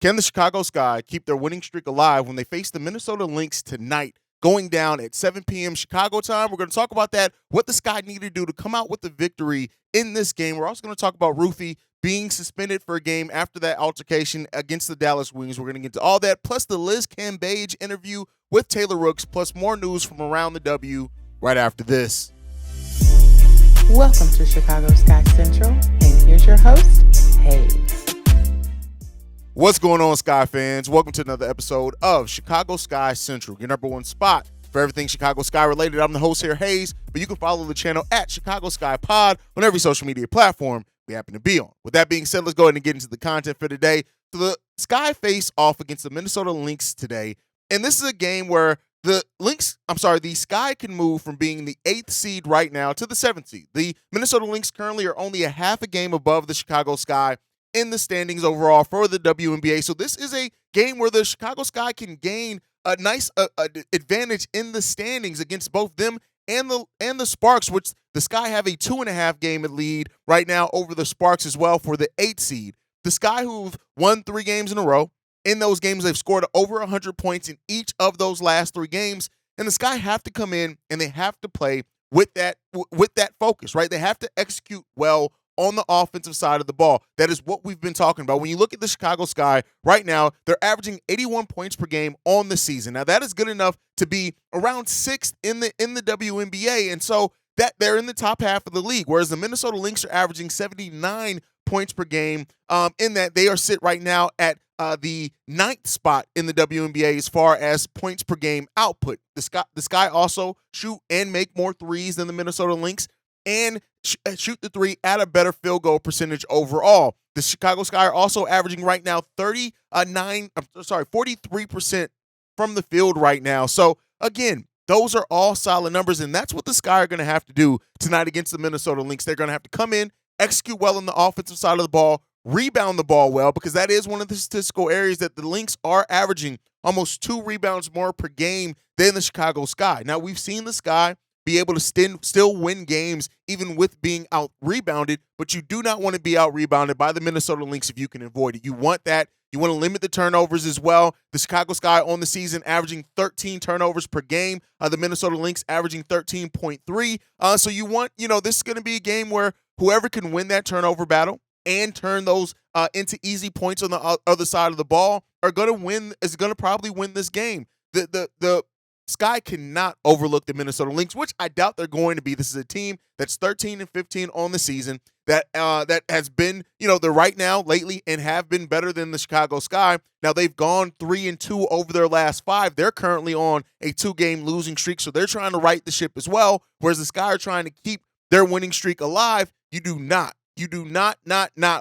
Can the Chicago Sky keep their winning streak alive when they face the Minnesota Lynx tonight, going down at 7 p.m. Chicago time? We're going to talk about that, what the Sky need to do to come out with the victory in this game. We're also going to talk about Ruthie being suspended for a game after that altercation against the Dallas Wings. We're going to get to all that, plus the Liz Cambage interview with Taylor Rooks, plus more news from around the W right after this. Welcome to Chicago Sky Central, and here's your host, Haize. What's going on, Sky fans? Welcome to another episode of Chicago Sky Central, your number one spot for everything Chicago Sky related. I'm the host here, Haize, but you can follow the channel at Chicago Sky Pod on every social media platform we happen to be on. With that being said, let's go ahead and get into the content for today. So the Sky face off against the Minnesota Lynx today, and this is a game where the Sky can move from being the 8th seed right now to the 7th seed. The Minnesota Lynx currently are only a half a game above the Chicago Sky in the standings overall for the WNBA. So this is a game where the Chicago Sky can gain a nice advantage in the standings against both them and the Sparks, which the Sky have a 2.5 game lead right now over the Sparks as well for the 8th seed. The Sky, who've won 3 games in a row. In those games, they've scored over 100 points in each of those last 3 games. And the Sky have to come in and they have to play with that focus, right? They have to execute well on the offensive side of the ball. That is what we've been talking about. When you look at the Chicago Sky right now, they're averaging 81 points per game on the season. Now, that is good enough to be around 6th in the WNBA. And so that they're in the top half of the league, whereas the Minnesota Lynx are averaging 79 points per game. In that they are sit right now at the 9th spot in the WNBA as far as points per game output. The Sky also shoot and make more threes than the Minnesota Lynx and shoot the three at a better field goal percentage overall. The Chicago Sky are also averaging right now 43% from the field right now. So again, those are all solid numbers, and that's what the Sky are going to have to do tonight against the Minnesota Lynx. They're going to have to come in, execute well on the offensive side of the ball, rebound the ball well, because that is one of the statistical areas that the Lynx are averaging almost 2 rebounds more per game than the Chicago Sky. Now, we've seen the Sky be able to still win games even with being out-rebounded, but you do not want to be out-rebounded by the Minnesota Lynx if you can avoid it. You want that. You want to limit the turnovers as well. The Chicago Sky on the season averaging 13 turnovers per game. The Minnesota Lynx averaging 13.3. So you want, this is going to be a game where whoever can win that turnover battle and turn those into easy points on the other side of the ball is going to probably win this game. The Sky cannot overlook the Minnesota Lynx, which I doubt they're going to be. This is a team that's 13-15 on the season that has been, they're right now lately and have been better than the Chicago Sky. Now they've gone 3-2 over their last 5. They're currently on a 2-game losing streak, so they're trying to right the ship as well. Whereas the Sky are trying to keep their winning streak alive. You do not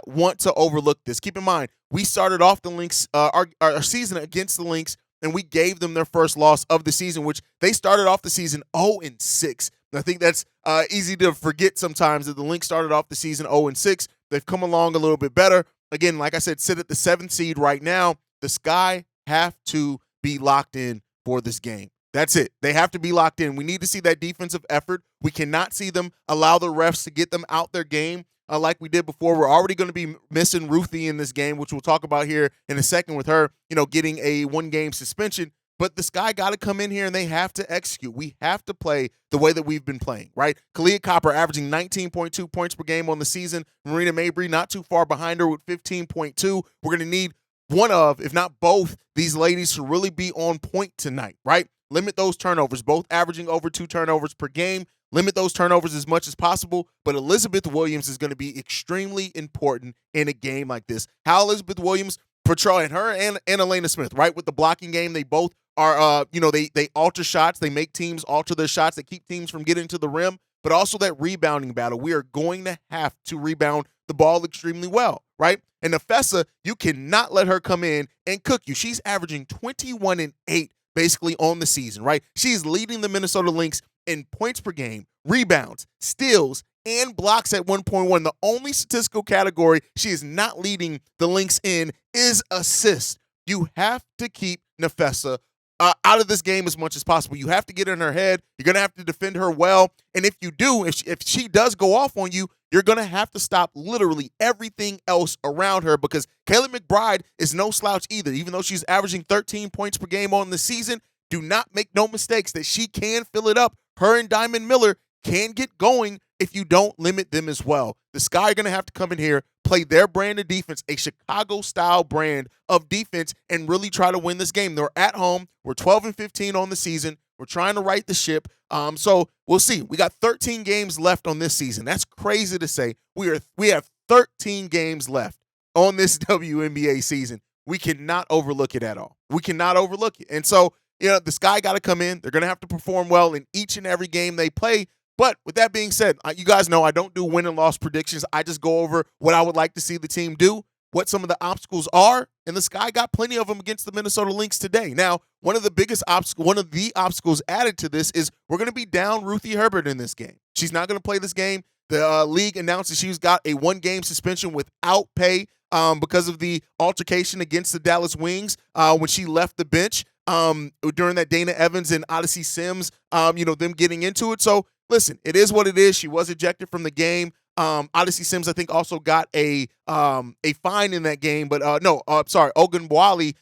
want to overlook this. Keep in mind, we started off the Lynx, our season against the Lynx, and we gave them their first loss of the season, which they started off the season 0-6. I think that's easy to forget sometimes that the Lynx started off the season 0-6. They've come along a little bit better. Again, like I said, sit at the 7th seed right now. The Sky have to be locked in for this game. That's it. They have to be locked in. We need to see that defensive effort. We cannot see them allow the refs to get them out their game like we did before. We're already going to be missing Ruthie in this game, which we'll talk about here in a second with her, getting a 1-game suspension. But the Sky got to come in here and they have to execute. We have to play the way that we've been playing, right? Kalia Copper averaging 19.2 points per game on the season. Marina Mabry not too far behind her with 15.2. We're going to need one of, if not both, these ladies to really be on point tonight, right? Limit those turnovers, both averaging over 2 turnovers per game. Limit those turnovers as much as possible, but Elizabeth Williams is going to be extremely important in a game like this. How Elizabeth Williams portray, and her and Elena Smith, right, with the blocking game, they both are, they alter shots. They make teams alter their shots. They keep teams from getting to the rim, but also that rebounding battle. We are going to have to rebound the ball extremely well, right? And Nafessa, you cannot let her come in and cook you. She's averaging 21-8 basically on the season, right? She's leading the Minnesota Lynx in points per game, rebounds, steals, and blocks at 1.1. The only statistical category she is not leading the Lynx in is assists. You have to keep Nafessa out of this game as much as possible. You have to get in her head. You're going to have to defend her well. And if you do, if she does go off on you, you're going to have to stop literally everything else around her because Kayla McBride is no slouch either. Even though she's averaging 13 points per game on the season, do not make no mistakes that she can fill it up. Her and Diamond Miller can get going if you don't limit them as well. The Sky are going to have to come in here, play their brand of defense, a Chicago-style brand of defense, and really try to win this game. They're at home. We're 12-15 on the season. We're trying to right the ship. So we'll see. We got 13 games left on this season. That's crazy to say. We have 13 games left on this WNBA season. We cannot overlook it at all. We cannot overlook it. And so, the Sky got to come in. They're going to have to perform well in each and every game they play. But with that being said, you guys know I don't do win and loss predictions. I just go over what I would like to see the team do, what some of the obstacles are, and the Sky got plenty of them against the Minnesota Lynx today. Now, one of the obstacles added to this is we're going to be down Ruthie Herbert in this game. She's not going to play this game. The league announced that she's got a one-game suspension without pay because of the altercation against the Dallas Wings when she left the bench during that Dana Evans and Odyssey Sims, them getting into it. So, listen, it is what it is. She was ejected from the game. Odyssey Sims, I think, also got a fine in that game, but Ogun Wally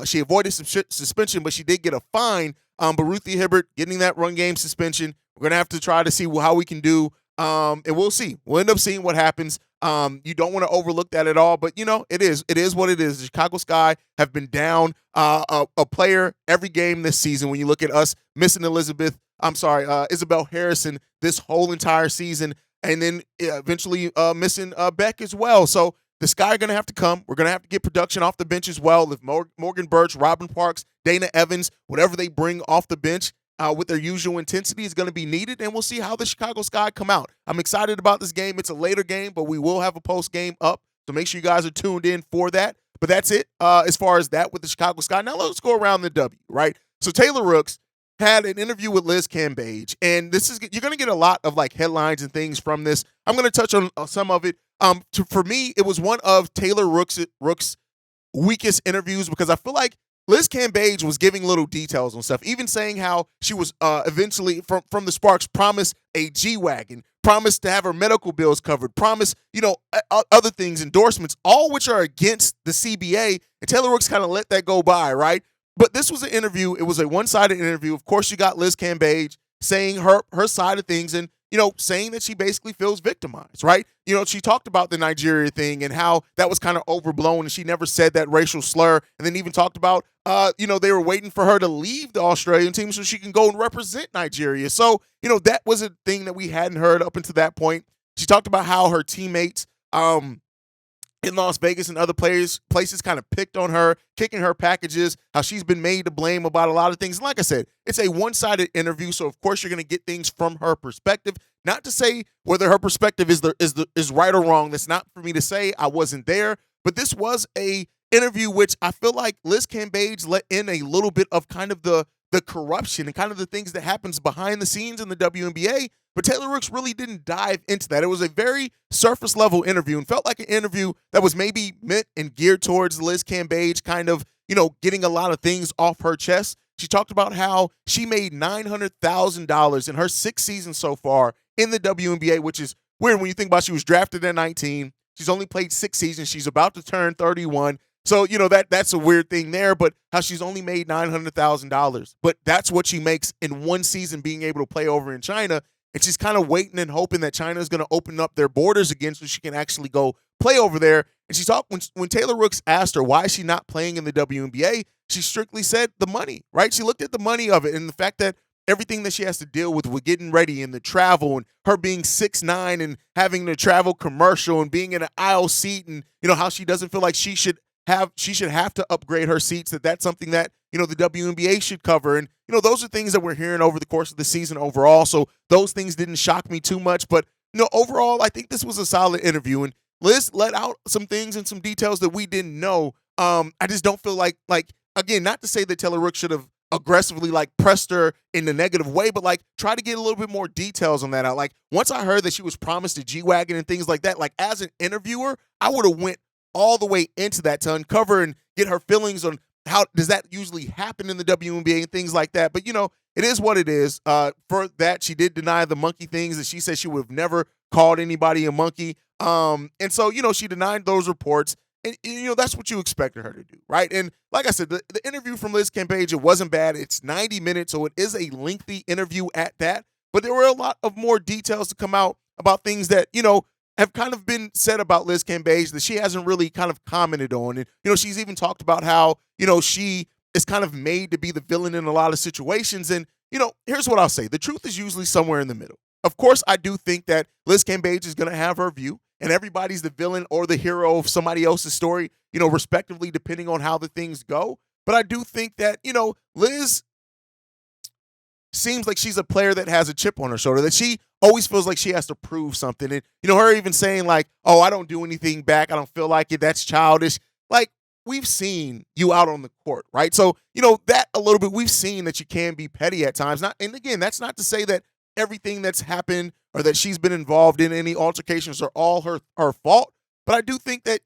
she avoided suspension, but she did get a fine. But Ruthie Hibbert getting that run game suspension. We're gonna have to try to see how we can do, and we'll see. We'll end up seeing what happens. You don't want to overlook that at all, but it is what it is. The Chicago Sky have been down a player every game this season. When you look at us missing Isabel Harrison this whole entire season, and then eventually missing Beck as well. So the Sky are going to have to come. We're going to have to get production off the bench as well. If Morgan Birch, Robin Parks, Dana Evans, whatever they bring off the bench with their usual intensity is going to be needed, and we'll see how the Chicago Sky come out. I'm excited about this game. It's a later game, but we will have a post game up, so make sure you guys are tuned in for that. But that's it as far as that with the Chicago Sky. Now let's go around the W, right? So Taylor Rooks had an interview with Liz Cambage, and you're going to get a lot of headlines and things from this. I'm going to touch on some of it. For me, it was one of Taylor Rooks' weakest interviews because I feel like Liz Cambage was giving little details on stuff, even saying how she was eventually from the Sparks promised a G-Wagon, promised to have her medical bills covered, promised, other things, endorsements, all which are against the CBA, and Taylor Rooks kind of let that go by, right? But this was an interview. It was a one-sided interview. Of course, you got Liz Cambage saying her side of things and, saying that she basically feels victimized, right? She talked about the Nigeria thing and how that was kind of overblown and she never said that racial slur, and then even talked about, they were waiting for her to leave the Australian team so she can go and represent Nigeria. So, that was a thing that we hadn't heard up until that point. She talked about how her teammates, in Las Vegas and other places kind of picked on her, kicking her packages, how she's been made to blame about a lot of things. And like I said, it's a one-sided interview, so of course you're going to get things from her perspective. Not to say whether her perspective is right or wrong. That's not for me to say. I wasn't there. But this was a interview which I feel like Liz Cambage let in a little bit of kind of the corruption and kind of the things that happens behind the scenes in the WNBA. But Taylor Rooks really didn't dive into that. It was a very surface level interview and felt like an interview that was maybe meant and geared towards Liz Cambage kind of, getting a lot of things off her chest. She talked about how she made $900,000 in her 6th season so far in the WNBA, which is weird when you think about she was drafted at 19. She's only played 6 seasons. She's about to turn 31. So, that's a weird thing there, but how she's only made $900,000. But that's what she makes in one season being able to play over in China. And she's kind of waiting and hoping that China is going to open up their borders again so she can actually go play over there. And she talked when Taylor Rooks asked her why is she not playing in the WNBA, she strictly said the money, right? She looked at the money of it and the fact that everything that she has to deal with getting ready and the travel and her being 6'9" and having to travel commercial and being in an aisle seat and, how she doesn't feel like she should have to upgrade her seats, that's something that, the WNBA should cover. And, those are things that we're hearing over the course of the season overall. So those things didn't shock me too much. But, overall, I think this was a solid interview. And Liz let out some things and some details that we didn't know. I just don't feel like, again, not to say that Taylor Rooks should have aggressively pressed her in the negative way, but try to get a little bit more details on that out. Once I heard that she was promised a G-Wagon and things like that, as an interviewer, I would have went all the way into that to uncover and get her feelings on how does that usually happen in the WNBA and things like that. But, it is what it is. For that, she did deny the monkey things, that she said she would have never called anybody a monkey. And so, she denied those reports. And, that's what you expected her to do, right? And like I said, the interview from Liz Cambage, it wasn't bad. It's 90 minutes, so it is a lengthy interview at that. But there were a lot of more details to come out about things that, have kind of been said about Liz Cambage that she hasn't really kind of commented on. And, she's even talked about how, she is kind of made to be the villain in a lot of situations. And, here's what I'll say. The truth is usually somewhere in the middle. Of course, I do think that Liz Cambage is going to have her view, and everybody's the villain or the hero of somebody else's story, respectively, depending on how the things go. But I do think that, Liz seems like she's a player that has a chip on her shoulder, that she always feels like she has to prove something. And, her even saying like, oh, I don't do anything back. I don't feel like it. That's childish. Like, we've seen you out on the court, right? So, that a little bit, we've seen that you can be petty at times. And again, that's not to say that everything that's happened or that she's been involved in any altercations are all her fault. But I do think that,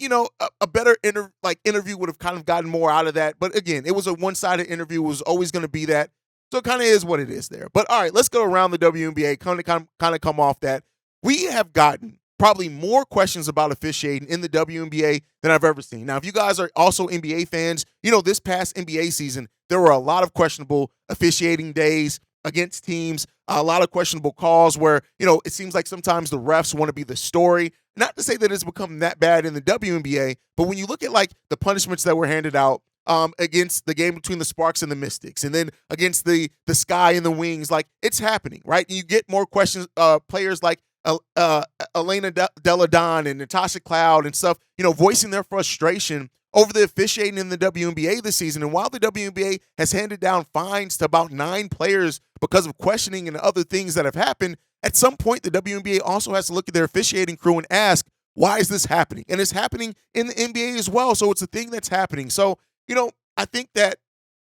a better interview would have kind of gotten more out of that. But again, it was a one-sided interview. It was always going to be that. So it kind of is what it is there. But all right, let's go around the WNBA, kind of come off that. We have gotten probably more questions about officiating in the WNBA than I've ever seen. Now, if you guys are also NBA fans, this past NBA season, there were a lot of questionable officiating days against teams, a lot of questionable calls where, it seems like sometimes the refs want to be the story. Not to say that it's become that bad in the WNBA, but when you look at like the punishments that were handed out against the game between the Sparks and the Mystics, and then against the Sky and the Wings, like it's happening, right? And you get more questions, players like Elena Delle Donne and Natasha Cloud and stuff, voicing their frustration over the officiating in the WNBA this season. And while the WNBA has handed down fines to about 9 players because of questioning and other things that have happened, at some point the WNBA also has to look at their officiating crew and ask, why is this happening? And it's happening in the NBA as well. So it's a thing that's happening. So, I think that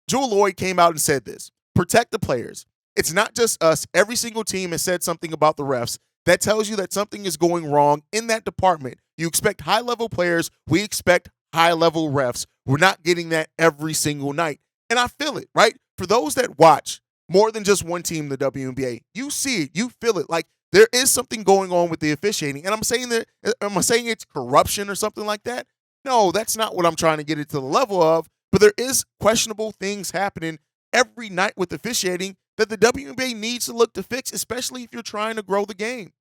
Jewel Lloyd came out and said this: protect the players. It's not just us. Every single team has said something about the refs that tells you that something is going wrong in that department. You expect high-level players. We expect high-level refs. We're not getting that every single night. And I feel it, right? For those that watch more than just one team in the WNBA, you see it, you feel it. Like there is something going on with the officiating. And am I saying it's corruption or something like that? No, that's not what I'm trying to get it to the level of. But there is questionable things happening every night with officiating that the WNBA needs to look to fix, especially if you're trying to grow the game.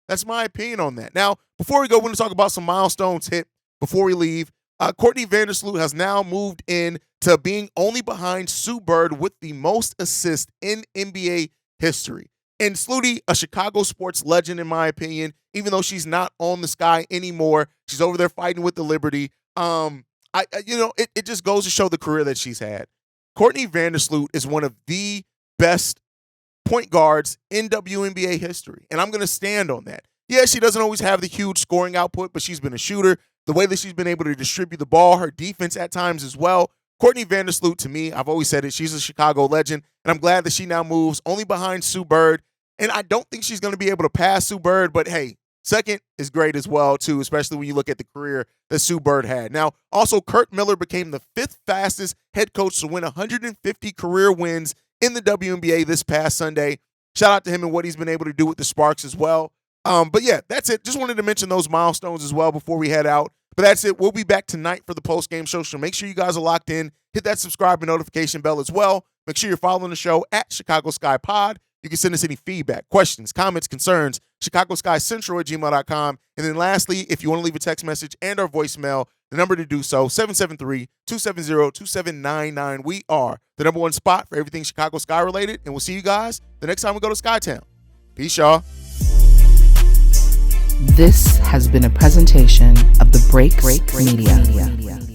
That's my opinion on that. Now, before we go, we're going to talk about some milestones hit before we leave. Courtney Vandersloot has now moved in to being only behind Sue Bird with the most assists in NBA history. And Sluty, a Chicago sports legend, in my opinion, even though she's not on the Sky anymore, she's over there fighting with the Liberty. It just goes to show the career that she's had. Courtney Vandersloot is one of the best point guards in WNBA history, and I'm going to stand on that. Yeah, she doesn't always have the huge scoring output, but she's been a shooter. The way that she's been able to distribute the ball, her defense at times as well. Courtney Vandersloot, to me, I've always said it, she's a Chicago legend, and I'm glad that she now moves only behind Sue Bird. And I don't think she's going to be able to pass Sue Bird, but hey, second is great as well, too, especially when you look at the career that Sue Bird had. Now, also, Kurt Miller became the 5th fastest head coach to win 150 career wins in the WNBA this past Sunday. Shout out to him and what he's been able to do with the Sparks as well. But yeah, that's it. Just wanted to mention those milestones as well before we head out. But that's it. We'll be back tonight for the post-game show. So make sure you guys are locked in. Hit that subscribe and notification bell as well. Make sure you're following the show at Chicago Sky Pod. You can send us any feedback, questions, comments, concerns, ChicagoSkyCentral@gmail.com. And then lastly, if you want to leave a text message and our voicemail, the number to do so, 773-270-2799. We are the number one spot for everything Chicago Sky related. And we'll see you guys the next time we go to Skytown. Peace, y'all. This has been a presentation of the Break Media.